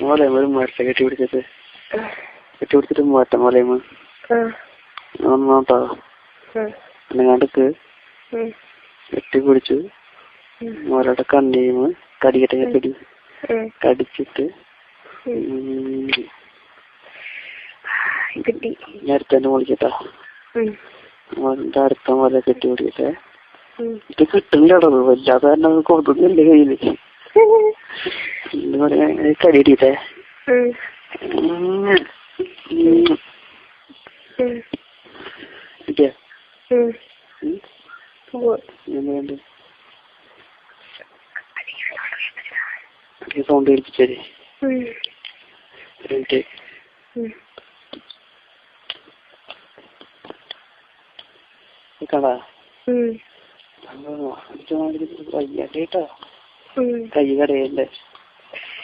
മോളേമ്മ ഒരു മരത്തെ കെട്ടിപിടിച്ചിട്ട് മോട്ട മോളേമ്മ നോട്ടോ എന്നെ കണ്ടക്ക് കെട്ടിപ്പിടിച്ചു മോളുടെ കണ്ണീമ് കടിക്കട്ടെ കെട്ടി കടിച്ചിട്ട് നേരത്തെ തന്നെ വിളിക്കട്ടാ മോന്റെ അടുത്ത പോലെ കെട്ടിപിടിക്കട്ടെ ഇത് കിട്ടുന്നില്ലടോ വല്ലാതെ തന്നെ കൊടുക്കുന്നില്ല കയ്യില് കടിയിട്ടേ സൗണ്ട് കേൾപ്പിച്ചേ കടാ വയ്യാട്ടേട്ടാ കൈ കടയല്ലേ